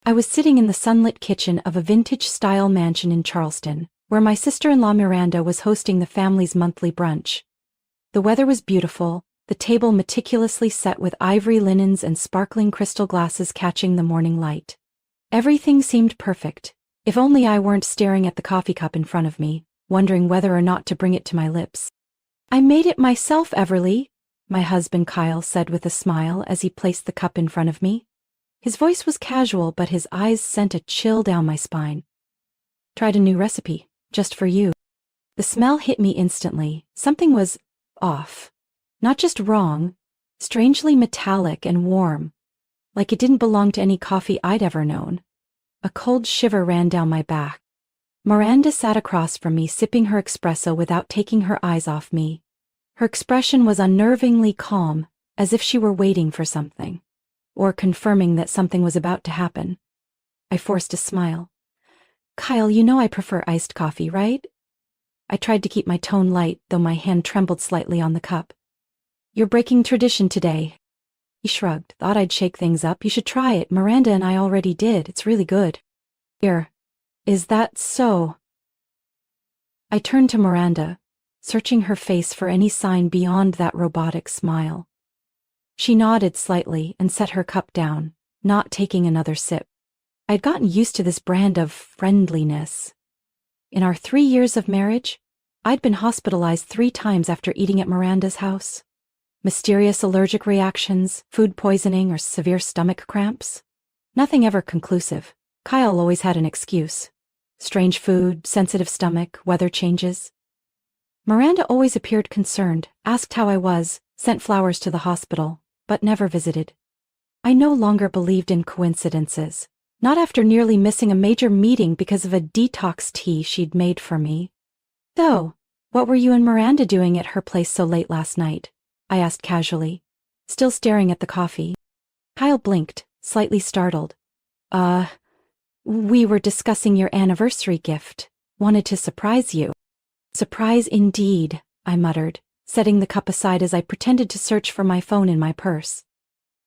I was sitting in the sunlit kitchen of a vintage-style mansion in Charleston, where my sister-in-law Miranda was hosting the family's monthly brunch. The weather was beautiful, the table meticulously set with ivory linens and sparkling crystal glasses catching the morning light. Everything seemed perfect, if only I weren't staring at the coffee cup in front of me, wondering whether or not to bring it to my lips. "I made it myself, Everly," my husband Kyle said with a smile as he placed the cup in front of me. His voice was casual, but his eyes sent a chill down my spine. "Tried a new recipe, just for you." The smell hit me instantly. Something was off. Not just wrong, strangely metallic and warm, like it didn't belong to any coffee I'd ever known. A cold shiver ran down my back. Miranda sat across from me, sipping her espresso without taking her eyes off me. Her expression was unnervingly calm, as if she were waiting for something, or confirming that something was about to happen. I forced a smile. "Kyle, you know I prefer iced coffee, right?" I tried to keep my tone light, though my hand trembled slightly on the cup. "You're breaking tradition today." He shrugged. "Thought I'd shake things up. You should try it. Miranda and I already did. It's really good." "Here. Is that so?" I turned to Miranda, searching her face for any sign beyond that robotic smile. She nodded slightly and set her cup down, not taking another sip. I'd gotten used to this brand of friendliness. In our 3 years of marriage, I'd been hospitalized 3 times after eating at Miranda's house. Mysterious allergic reactions, food poisoning, or severe stomach cramps. Nothing ever conclusive. Kyle always had an excuse. Strange food, sensitive stomach, weather changes. Miranda always appeared concerned, asked how I was, sent flowers to the hospital, but never visited. I no longer believed in coincidences. Not after nearly missing a major meeting because of a detox tea she'd made for me. "So, what were you and Miranda doing at her place so late last night?" I asked casually, still staring at the coffee. Kyle blinked, slightly startled. We were discussing your anniversary gift. Wanted to surprise you." "Surprise indeed," I muttered, setting the cup aside as I pretended to search for my phone in my purse.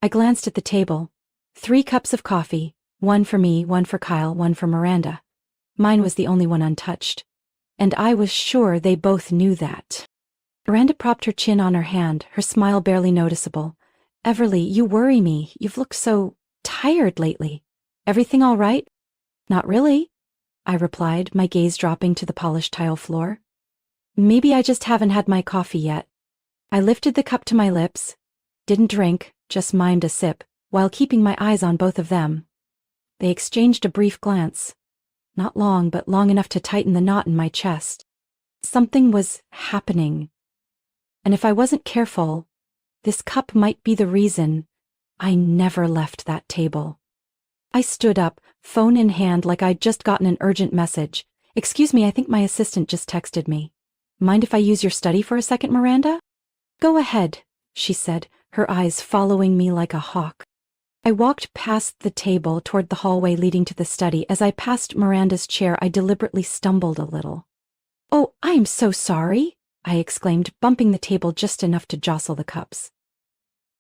I glanced at the table. 3 cups of coffee, 1 for me, 1 for Kyle, 1 for Miranda. Mine was the only one untouched. And I was sure they both knew that. Miranda propped her chin on her hand, her smile barely noticeable. "Everly, you worry me. You've looked so tired lately. Everything all right?" "Not really," I replied, my gaze dropping to the polished tile floor. "Maybe I just haven't had my coffee yet." I lifted the cup to my lips. Didn't drink, just mimed a sip, while keeping my eyes on both of them. They exchanged a brief glance. Not long, but long enough to tighten the knot in my chest. Something was happening. And if I wasn't careful, this cup might be the reason I never left that table. I stood up, phone in hand like I'd just gotten an urgent message. "Excuse me, I think my assistant just texted me. Mind if I use your study for a second, Miranda?" "Go ahead," she said, her eyes following me like a hawk. I walked past the table toward the hallway leading to the study. As I passed Miranda's chair, I deliberately stumbled a little. "Oh, I'm so sorry," I exclaimed, bumping the table just enough to jostle the cups.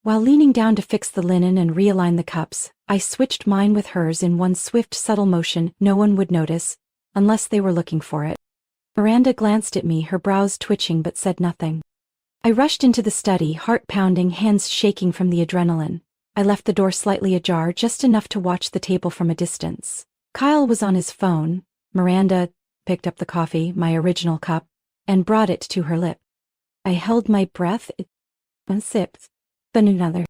While leaning down to fix the linen and realign the cups, I switched mine with hers in one swift, subtle motion no one would notice, unless they were looking for it. Miranda glanced at me, her brows twitching, but said nothing. I rushed into the study, heart pounding, hands shaking from the adrenaline. I left the door slightly ajar, just enough to watch the table from a distance. Kyle was on his phone. Miranda picked up the coffee, my original cup, and brought it to her lip. I held my breath, one sip, then another.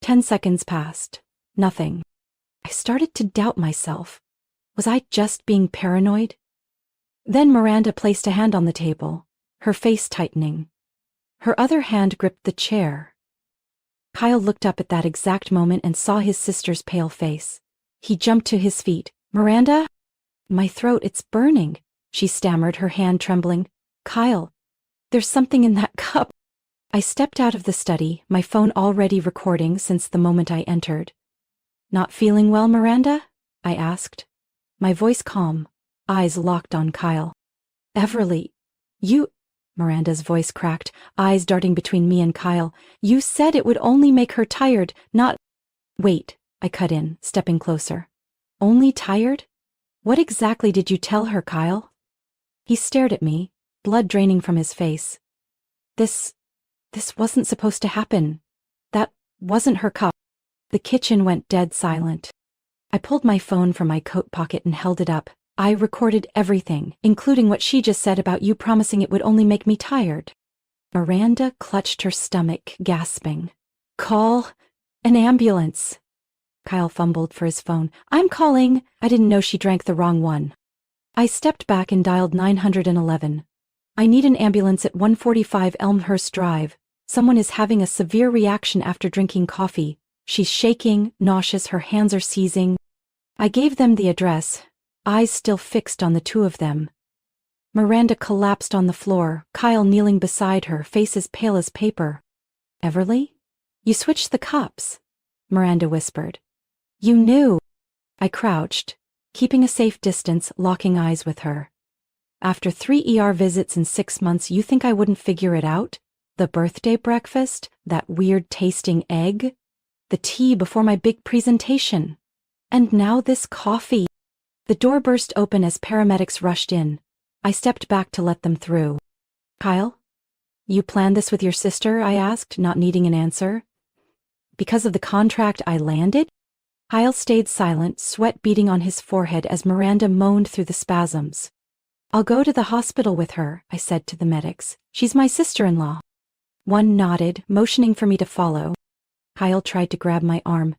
10 seconds passed. Nothing. I started to doubt myself. Was I just being paranoid? Then Miranda placed a hand on the table, her face tightening. Her other hand gripped the chair. Kyle looked up at that exact moment and saw his sister's pale face. He jumped to his feet. "Miranda?" "My throat, it's burning," she stammered, her hand trembling. "Kyle, there's something in that cup." I stepped out of the study, my phone already recording since the moment I entered. "Not feeling well, Miranda?" I asked. My voice calm, eyes locked on Kyle. "Everly, you..." Miranda's voice cracked, eyes darting between me and Kyle. "You said it would only make her tired, not..." "Wait," I cut in, stepping closer. Only tired? What exactly did you tell her, Kyle? He stared at me, blood draining from his face. This wasn't supposed to happen. That wasn't her cup. The kitchen went dead silent. I pulled my phone from my coat pocket and held it up. I recorded everything, including what she just said about you promising it would only make me tired. Miranda clutched her stomach, gasping. Call an ambulance. Kyle fumbled for his phone. I'm calling. I didn't know she drank the wrong one. I stepped back and dialed 911. I need an ambulance at 145 Elmhurst Drive. Someone is having a severe reaction after drinking coffee. She's shaking, nauseous, her hands are seizing. I gave them the address, eyes still fixed on the two of them. Miranda collapsed on the floor, Kyle kneeling beside her, face as pale as paper. Everly? You switched the cops, Miranda whispered. You knew. I crouched, keeping a safe distance, locking eyes with her. After 3 ER visits in 6 months, you think I wouldn't figure it out? The birthday breakfast, that weird-tasting egg, the tea before my big presentation. And now this coffee. The door burst open as paramedics rushed in. I stepped back to let them through. Kyle? You planned this with your sister? I asked, not needing an answer. Because of the contract I landed? Kyle stayed silent, sweat beading on his forehead as Miranda moaned through the spasms. I'll go to the hospital with her, I said to the medics. She's my sister-in-law. One nodded, motioning for me to follow. Kyle tried to grab my arm.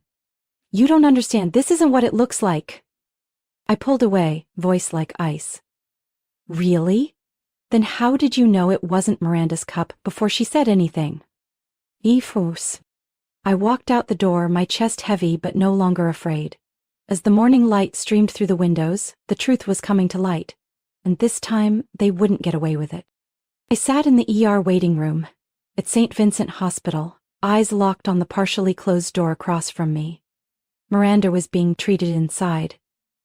You don't understand, this isn't what it looks like. I pulled away, voice like ice. Really? Then how did you know it wasn't Miranda's cup before she said anything? Ifus. I walked out the door, my chest heavy but no longer afraid. As the morning light streamed through the windows, the truth was coming to light. And this time, they wouldn't get away with it. I sat in the ER waiting room, at St. Vincent Hospital, eyes locked on the partially closed door across from me. Miranda was being treated inside.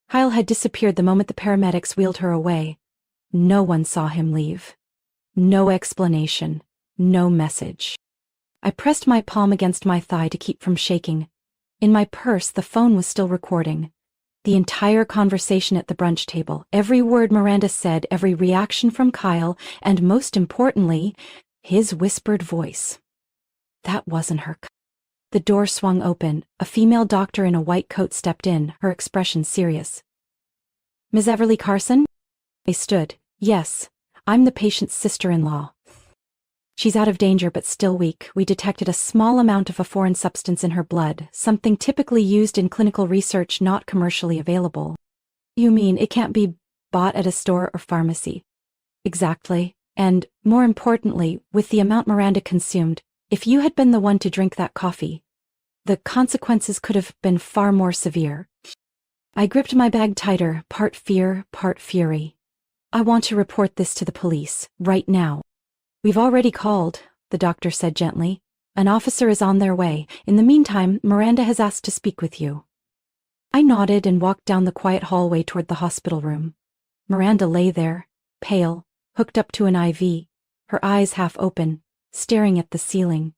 Kyle had disappeared the moment the paramedics wheeled her away. No one saw him leave. No explanation. No message. I pressed my palm against my thigh to keep from shaking. In my purse, the phone was still recording. The entire conversation at the brunch table, every word Miranda said, every reaction from Kyle, and most importantly, his whispered voice. That wasn't her. The door swung open. A female doctor in a white coat stepped in, her expression serious. Ms. Everly Carson? I stood. Yes, I'm the patient's sister-in-law. She's out of danger but still weak. We detected a small amount of a foreign substance in her blood, something typically used in clinical research not commercially available. You mean it can't be bought at a store or pharmacy? Exactly. And, more importantly, with the amount Miranda consumed, if you had been the one to drink that coffee, the consequences could have been far more severe. I gripped my bag tighter, part fear, part fury. I want to report this to the police, right now. We've already called, the doctor said gently. An officer is on their way. In the meantime, Miranda has asked to speak with you. I nodded and walked down the quiet hallway toward the hospital room. Miranda lay there, pale, hooked up to an IV, her eyes half open, staring at the ceiling.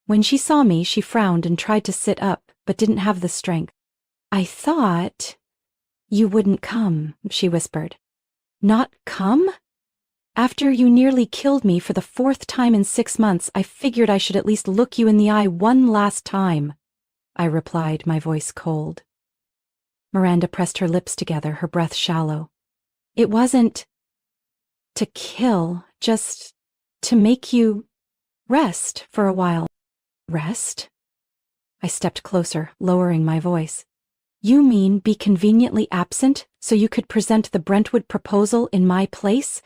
When she saw me, she frowned and tried to sit up, but didn't have the strength. I thought you wouldn't come, she whispered. Not come? After you nearly killed me for the 4th time in 6 months, I figured I should at least look you in the eye one last time, I replied, my voice cold. Miranda pressed her lips together, her breath shallow. It wasn't to kill, just to make you rest for a while. Rest? I stepped closer, lowering my voice. You mean be conveniently absent so you could present the Brentwood proposal in my place?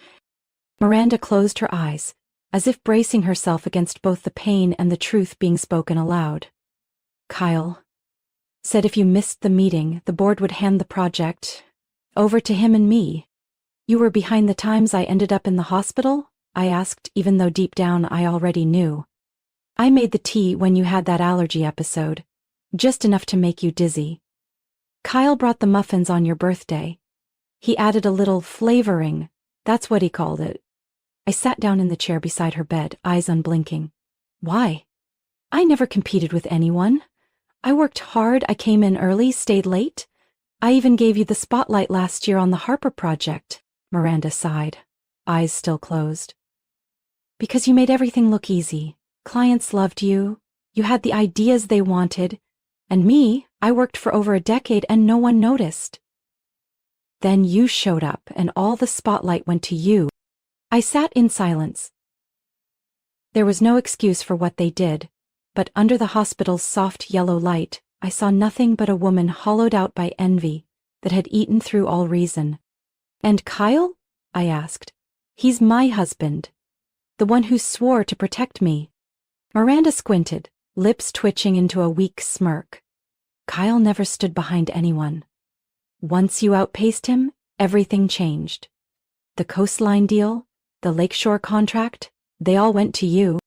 Miranda closed her eyes, as if bracing herself against both the pain and the truth being spoken aloud. Kyle said if you missed the meeting, the board would hand the project over to him and me. You were behind the times I ended up in the hospital? I asked, even though deep down I already knew. I made the tea when you had that allergy episode, just enough to make you dizzy. Kyle brought the muffins on your birthday. He added a little flavoring, that's what he called it. I sat down in the chair beside her bed, eyes unblinking. Why? I never competed with anyone. I worked hard, I came in early, stayed late. I even gave you the spotlight last year on the Harper project, Miranda sighed, eyes still closed. Because you made everything look easy. Clients loved you, you had the ideas they wanted, and me, I worked for over a decade and no one noticed. Then you showed up and all the spotlight went to you. I sat in silence. There was no excuse for what they did, but under the hospital's soft yellow light, I saw nothing but a woman hollowed out by envy that had eaten through all reason. And Kyle? I asked. He's my husband. The one who swore to protect me. Miranda squinted, lips twitching into a weak smirk. Kyle never stood behind anyone. Once you outpaced him, everything changed. The coastline deal, the lakeshore contract, they all went to you.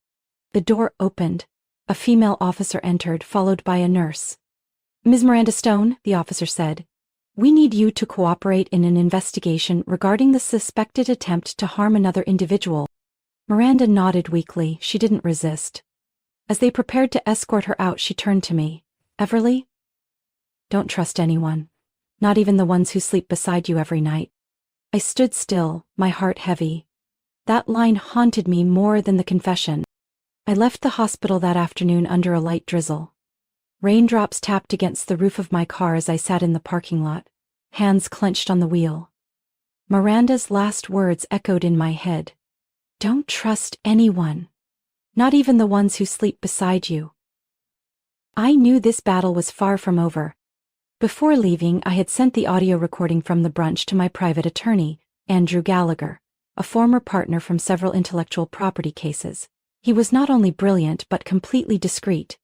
The door opened. A female officer entered, followed by a nurse. Ms. Miranda Stone, the officer said, we need you to cooperate in an investigation regarding the suspected attempt to harm another individual. Miranda nodded weakly. She didn't resist. As they prepared to escort her out, she turned to me. Everly? Don't trust anyone. Not even the ones who sleep beside you every night. I stood still, my heart heavy. That line haunted me more than the confession. I left the hospital that afternoon under a light drizzle. Raindrops tapped against the roof of my car as I sat in the parking lot, hands clenched on the wheel. Miranda's last words echoed in my head. Don't trust anyone. Not even the ones who sleep beside you. I knew this battle was far from over. Before leaving, I had sent the audio recording from the brunch to my private attorney, Andrew Gallagher, a former partner from several intellectual property cases. He was not only brilliant but completely discreet.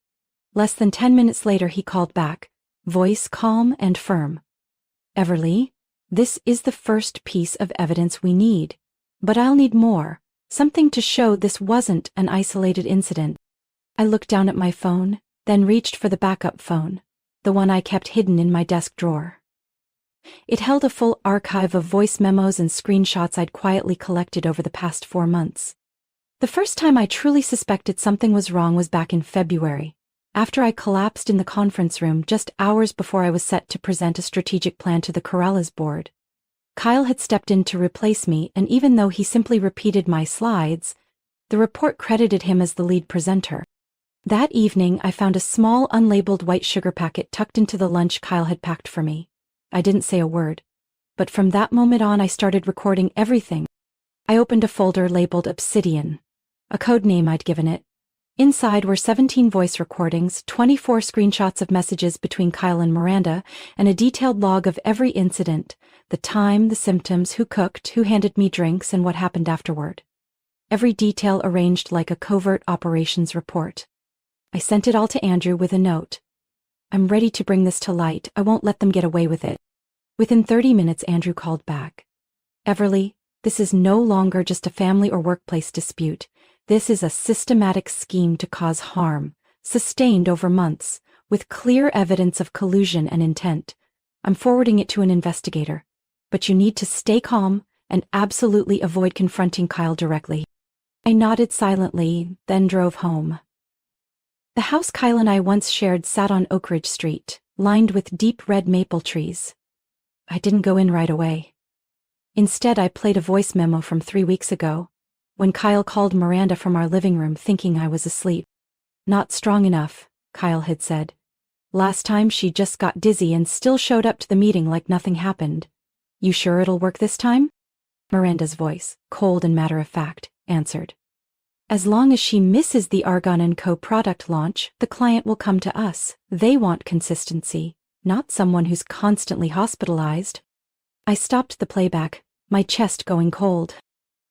Less than 10 minutes later he called back, voice calm and firm. Everly, this is the first piece of evidence we need. But I'll need more, something to show this wasn't an isolated incident. I looked down at my phone, then reached for the backup phone, the one I kept hidden in my desk drawer. It held a full archive of voice memos and screenshots I'd quietly collected over the past 4 months. The first time I truly suspected something was wrong was back in February, after I collapsed in the conference room just hours before I was set to present a strategic plan to the Corellas board. Kyle had stepped in to replace me, and even though he simply repeated my slides, the report credited him as the lead presenter. That evening, I found a small, unlabeled white sugar packet tucked into the lunch Kyle had packed for me. I didn't say a word, but from that moment on I started recording everything. I opened a folder labeled Obsidian, a code name I'd given it. Inside were 17 voice recordings, 24 screenshots of messages between Kyle and Miranda, and a detailed log of every incident, the time, the symptoms, who cooked, who handed me drinks, and what happened afterward. Every detail arranged like a covert operations report. I sent it all to Andrew with a note. I'm ready to bring this to light. I won't let them get away with it. Within 30 minutes, Andrew called back. Everly, this is no longer just a family or workplace dispute. This is a systematic scheme to cause harm, sustained over months, with clear evidence of collusion and intent. I'm forwarding it to an investigator. But you need to stay calm and absolutely avoid confronting Kyle directly. I nodded silently, then drove home. The house Kyle and I once shared sat on Oak Ridge Street, lined with deep red maple trees. I didn't go in right away. Instead, I played a voice memo from 3 weeks ago, when Kyle called Miranda from our living room thinking I was asleep. Not strong enough, Kyle had said. Last time she just got dizzy and still showed up to the meeting like nothing happened. You sure it'll work this time? Miranda's voice, cold and matter-of-fact, answered. As long as she misses the Argon & Co. product launch, the client will come to us. They want consistency, not someone who's constantly hospitalized. I stopped the playback, my chest going cold.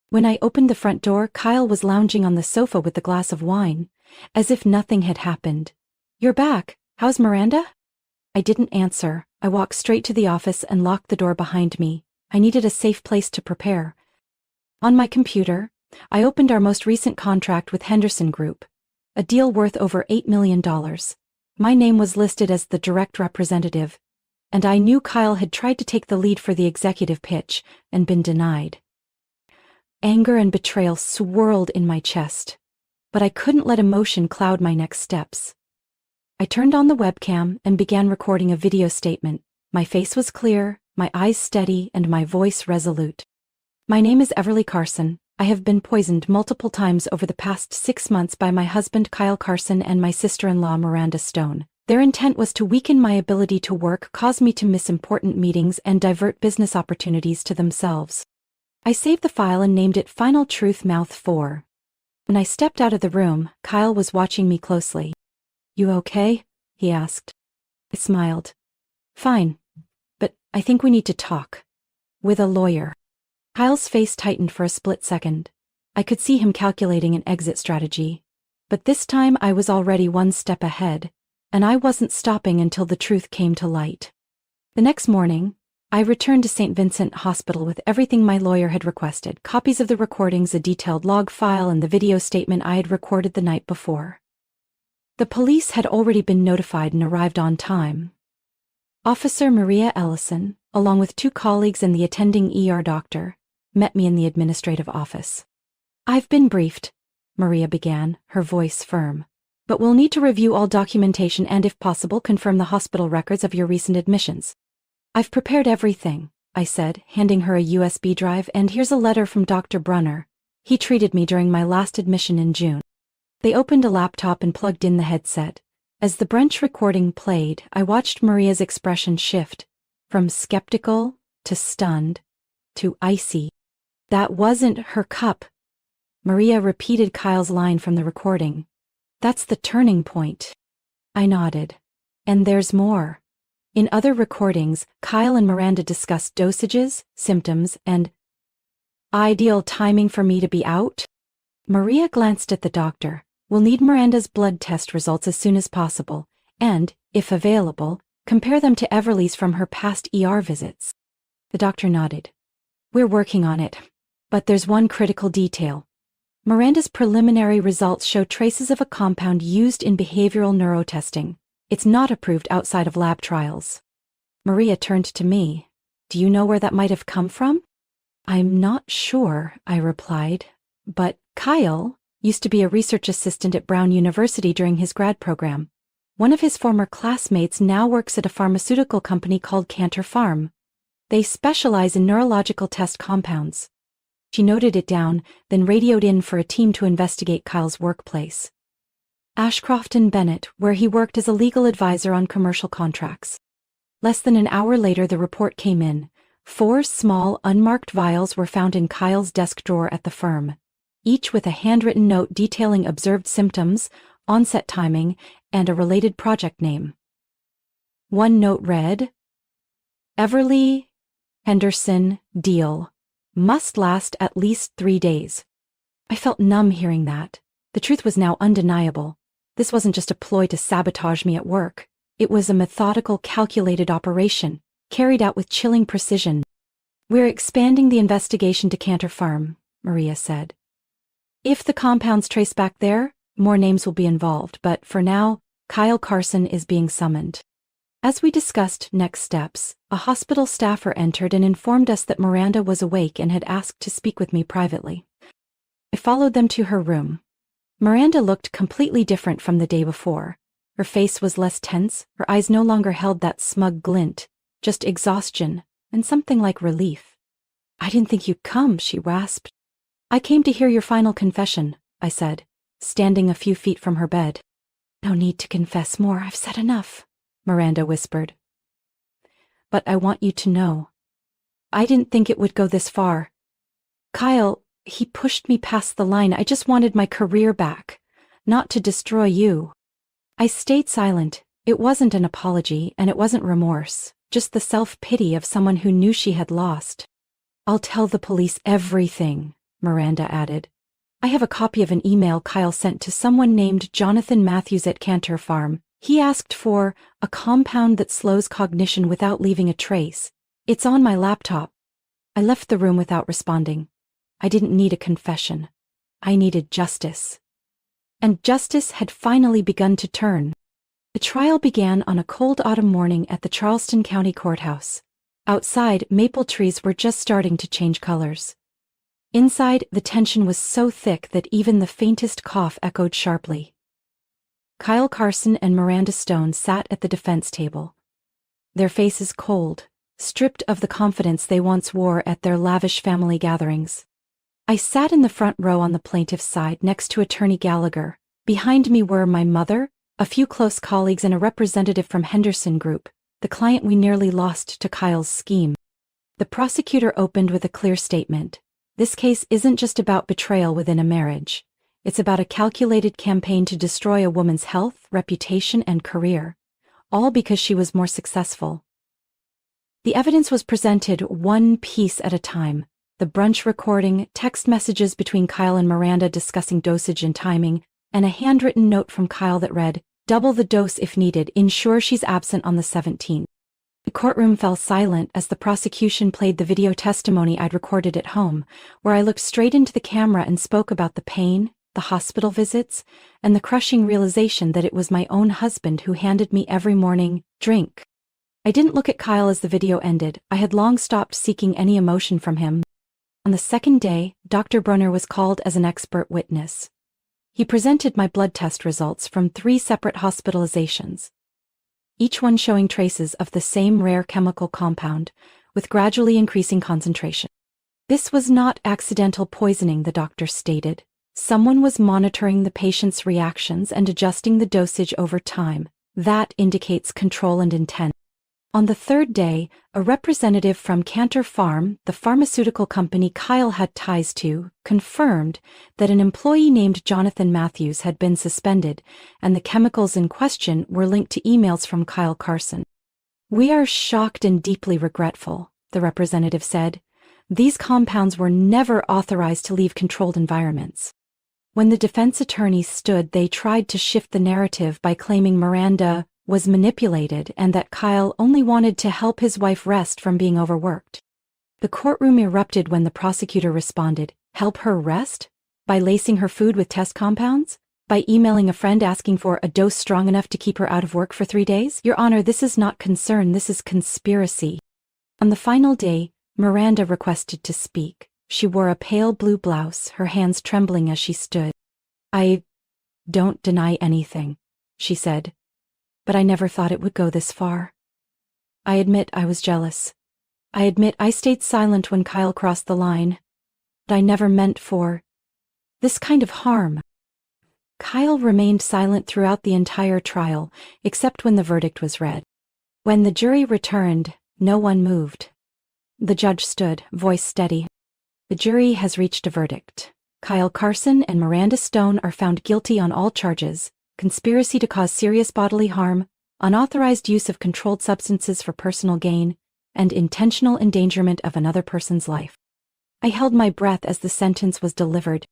When I opened the front door, Kyle was lounging on the sofa with a glass of wine, as if nothing had happened. You're back. How's Miranda? I didn't answer. I walked straight to the office and locked the door behind me. I needed a safe place to prepare. On my computer, I opened our most recent contract with Henderson Group, a deal worth over $8 million. My name was listed as the direct representative, and I knew Kyle had tried to take the lead for the executive pitch and been denied. Anger and betrayal swirled in my chest, but I couldn't let emotion cloud my next steps. I turned on the webcam and began recording a video statement, My face was clear, my eyes steady, and my voice resolute. My name is Everly Carson. I have been poisoned multiple times over the past 6 months by my husband Kyle Carson and my sister-in-law Miranda Stone. Their intent was to weaken my ability to work, cause me to miss important meetings, and divert business opportunities to themselves. I saved the file and named it Final Truth Mouth 4. When I stepped out of the room, Kyle was watching me closely. "You okay?" he asked. I smiled. "Fine. But I think we need to talk. With a lawyer." Kyle's face tightened for a split second. I could see him calculating an exit strategy. But this time I was already one step ahead, and I wasn't stopping until the truth came to light. The next morning, I returned to St. Vincent Hospital with everything my lawyer had requested: copies of the recordings, a detailed log file, and the video statement I had recorded the night before. The police had already been notified and arrived on time. Officer Maria Ellison, along with 2 colleagues and the attending ER doctor, met me in the administrative office. "I've been briefed," Maria began, her voice firm. "But we'll need to review all documentation and, if possible, confirm the hospital records of your recent admissions." "I've prepared everything," I said, handing her a USB drive, "and here's a letter from Dr. Brunner. He treated me during my last admission in June." They opened a laptop and plugged in the headset. As the branch recording played, I watched Maria's expression shift from skeptical to stunned to icy. "That wasn't her cup." Maria repeated Kyle's line from the recording. "That's the turning point." I nodded. "And there's more. In other recordings, Kyle and Miranda discussed dosages, symptoms, and ideal timing for me to be out." Maria glanced at the doctor. "We'll need Miranda's blood test results as soon as possible, and, if available, compare them to Everly's from her past ER visits." The doctor nodded. "We're working on it. But there's one critical detail. Miranda's preliminary results show traces of a compound used in behavioral neurotesting. It's not approved outside of lab trials." Maria turned to me. "Do you know where that might have come from?" "I'm not sure," I replied. "But Kyle used to be a research assistant at Brown University during his grad program. One of his former classmates now works at a pharmaceutical company called Cantor Farm. They specialize in neurological test compounds." She noted it down, then radioed in for a team to investigate Kyle's workplace. Ashcroft and Bennett, where he worked as a legal advisor on commercial contracts. Less than an hour later, the report came in. 4 small, unmarked vials were found in Kyle's desk drawer at the firm, each with a handwritten note detailing observed symptoms, onset timing, and a related project name. One note read, "Everly Henderson deal. Must last at least 3 days." I felt numb hearing that. The truth was now undeniable. This wasn't just a ploy to sabotage me at work. It was a methodical, calculated operation, carried out with chilling precision. "We're expanding the investigation to Cantor Farm," Maria said. "If the compounds trace back there, more names will be involved, but for now, Kyle Carson is being summoned." As we discussed next steps, a hospital staffer entered and informed us that Miranda was awake and had asked to speak with me privately. I followed them to her room. Miranda looked completely different from the day before. Her face was less tense, her eyes no longer held that smug glint, just exhaustion and something like relief. "I didn't think you'd come," she rasped. "I came to hear your final confession," I said, standing a few feet from her bed. "No need to confess more, I've said enough," Miranda whispered. "But I want you to know. I didn't think it would go this far. Kyle, he pushed me past the line. I just wanted my career back, not to destroy you." I stayed silent. It wasn't an apology, and it wasn't remorse, just the self-pity of someone who knew she had lost. "I'll tell the police everything," Miranda added. "I have a copy of an email Kyle sent to someone named Jonathan Matthews at Cantor Farm. He asked for a compound that slows cognition without leaving a trace. It's on my laptop." I left the room without responding. I didn't need a confession. I needed justice. And justice had finally begun to turn. The trial began on a cold autumn morning at the Charleston County Courthouse. Outside, maple trees were just starting to change colors. Inside, the tension was so thick that even the faintest cough echoed sharply. Kyle Carson and Miranda Stone sat at the defense table. their faces cold, stripped of the confidence they once wore at their lavish family gatherings. I sat in the front row on the plaintiff's side next to Attorney Gallagher. Behind me were my mother, a few close colleagues, and a representative from Henderson Group, the client we nearly lost to Kyle's scheme. The prosecutor opened with a clear statement. This case isn't just about betrayal within a marriage. It's about a calculated campaign to destroy a woman's health, reputation, and career, all because she was more successful. The evidence was presented one piece at a time. The brunch recording, text messages between Kyle and Miranda discussing dosage and timing, and a handwritten note from Kyle that read, "Double the dose if needed, ensure she's absent on the 17th. The courtroom fell silent as the prosecution played the video testimony I'd recorded at home, where I looked straight into the camera and spoke about the pain, the hospital visits, and the crushing realization that it was my own husband who handed me every morning, "Drink." I didn't look at Kyle as the video ended. I had long stopped seeking any emotion from him. On the second day, Dr. Brunner was called as an expert witness. He presented my blood test results from 3 separate hospitalizations, each one showing traces of the same rare chemical compound, with gradually increasing concentration. This was not accidental poisoning, the doctor stated. Someone was monitoring the patient's reactions and adjusting the dosage over time. That indicates control and intent. On the third day, a representative from Cantor Farm, the pharmaceutical company Kyle had ties to, confirmed that an employee named Jonathan Matthews had been suspended, and the chemicals in question were linked to emails from Kyle Carson. "We are shocked and deeply regretful," the representative said. "These compounds were never authorized to leave controlled environments." When the defense attorneys stood, they tried to shift the narrative by claiming Miranda was manipulated and that Kyle only wanted to help his wife rest from being overworked. The courtroom erupted when the prosecutor responded. Help her rest? By lacing her food with test compounds? By emailing a friend asking for a dose strong enough to keep her out of work for 3 days? Your Honor, this is not concern, this is conspiracy. On the final day, Miranda requested to speak. She wore a pale blue blouse, her hands trembling as she stood. "I don't deny anything," she said. "But I never thought it would go this far. I admit I was jealous. I admit I stayed silent when Kyle crossed the line. But I never meant for this kind of harm." Kyle remained silent throughout the entire trial, except when the verdict was read. When the jury returned, no one moved. The judge stood, voice steady. "The jury has reached a verdict. Kyle Carson and Miranda Stone are found guilty on all charges: conspiracy to cause serious bodily harm, unauthorized use of controlled substances for personal gain, and intentional endangerment of another person's life." I held my breath as the sentence was delivered.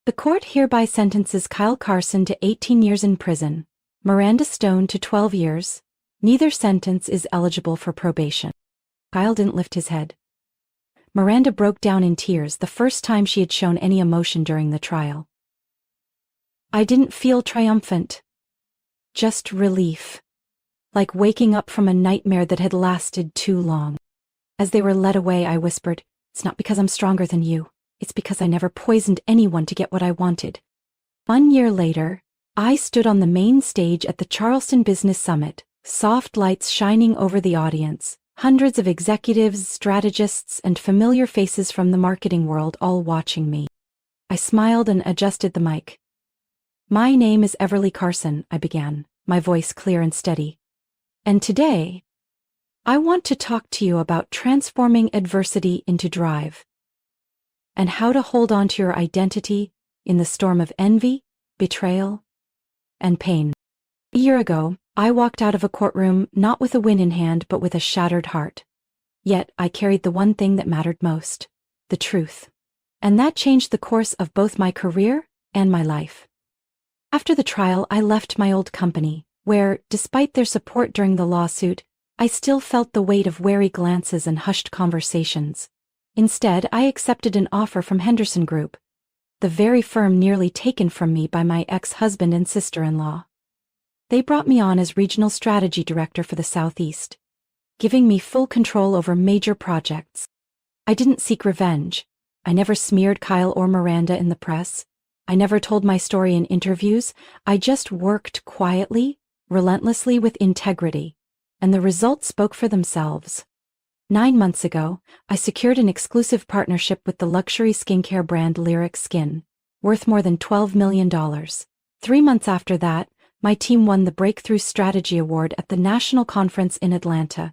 "The court hereby sentences Kyle Carson to 18 years in prison, Miranda Stone to 12 years. Neither sentence is eligible for probation." Kyle didn't lift his head. Miranda broke down in tears, the first time she had shown any emotion during the trial. I didn't feel triumphant. Just relief. Like waking up from a nightmare that had lasted too long. As they were led away, I whispered, "It's not because I'm stronger than you. It's because I never poisoned anyone to get what I wanted." 1 year later, I stood on the main stage at the Charleston Business Summit, soft lights shining over the audience, hundreds of executives, strategists, and familiar faces from the marketing world all watching me. I smiled and adjusted the mic. "My name is Everly Carson," I began, my voice clear and steady. "And today, I want to talk to you about transforming adversity into drive, and how to hold on to your identity in the storm of envy, betrayal, and pain." A year ago, I walked out of a courtroom not with a win in hand, but with a shattered heart. Yet I carried the one thing that mattered most: the truth. And that changed the course of both my career and my life. After the trial, I left my old company, where, despite their support during the lawsuit, I still felt the weight of wary glances and hushed conversations. Instead, I accepted an offer from Henderson Group, the very firm nearly taken from me by my ex-husband and sister-in-law. They brought me on as Regional Strategy Director for the Southeast, giving me full control over major projects. I didn't seek revenge. I never smeared Kyle or Miranda in the press. I never told my story in interviews. I just worked quietly, relentlessly, with integrity. and the results spoke for themselves. 9 months ago, I secured an exclusive partnership with the luxury skincare brand Lyric Skin, worth more than $12 million. 3 months after that, my team won the Breakthrough Strategy Award at the National Conference in Atlanta.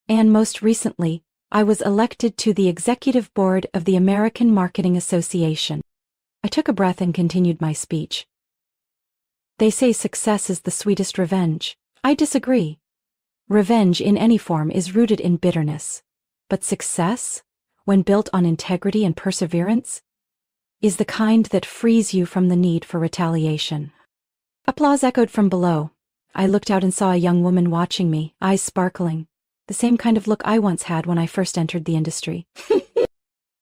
And most recently, I was elected to the Executive Board of the American Marketing Association. I took a breath and continued my speech. They say success is the sweetest revenge. I disagree. Revenge in any form is rooted in bitterness. But success, when built on integrity and perseverance, is the kind that frees you from the need for retaliation. Applause echoed from below. I looked out and saw a young woman watching me, eyes sparkling, the same kind of look I once had when I first entered the industry.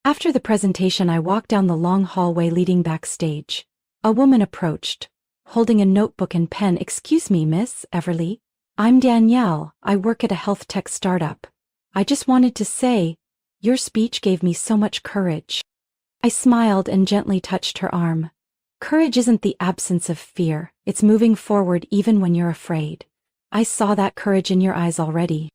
After the presentation, I walked down the long hallway leading backstage. A woman approached, holding a notebook and pen. "Excuse me, Miss Everly. I'm Danielle. I work at a health tech startup. I just wanted to say, your speech gave me so much courage." I smiled and gently touched her arm. Courage isn't the absence of fear, it's moving forward even when you're afraid. I saw that courage in your eyes already.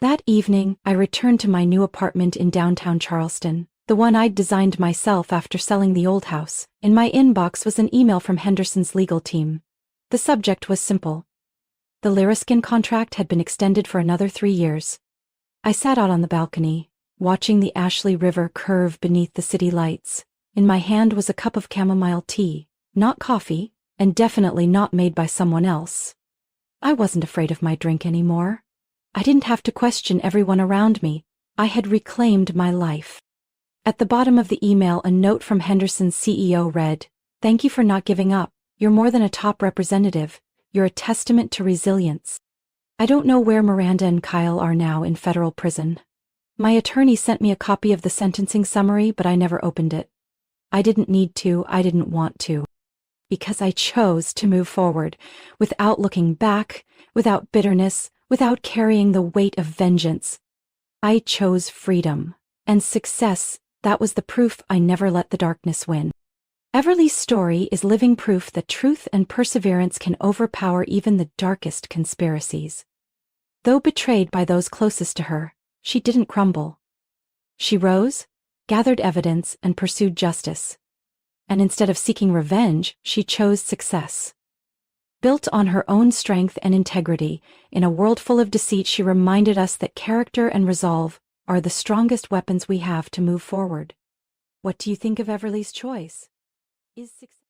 That evening, I returned to my new apartment in downtown Charleston, the one I'd designed myself after selling the old house. In my inbox was an email from Henderson's legal team. The subject was simple. The Lyriskin contract had been extended for another 3 years. I sat out on the balcony, watching the Ashley River curve beneath the city lights. In my hand was a cup of chamomile tea, not coffee, and definitely not made by someone else. I wasn't afraid of my drink anymore. I didn't have to question everyone around me. I had reclaimed my life. At the bottom of the email, a note from Henderson's CEO read, "Thank you for not giving up. You're more than a top representative. You're a testament to resilience." I don't know where Miranda and Kyle are now in federal prison. My attorney sent me a copy of the sentencing summary, but I never opened it. I didn't need to, I didn't want to. Because I chose to move forward, without looking back, without bitterness, without carrying the weight of vengeance. I chose freedom. And success, that was the proof I never let the darkness win. Everly's story is living proof that truth and perseverance can overpower even the darkest conspiracies. Though betrayed by those closest to her, she didn't crumble. She rose, gathered evidence, and pursued justice. And instead of seeking revenge, she chose success. Built on her own strength and integrity, in a world full of deceit, she reminded us that character and resolve are the strongest weapons we have to move forward. What do you think of Everly's choice? Is success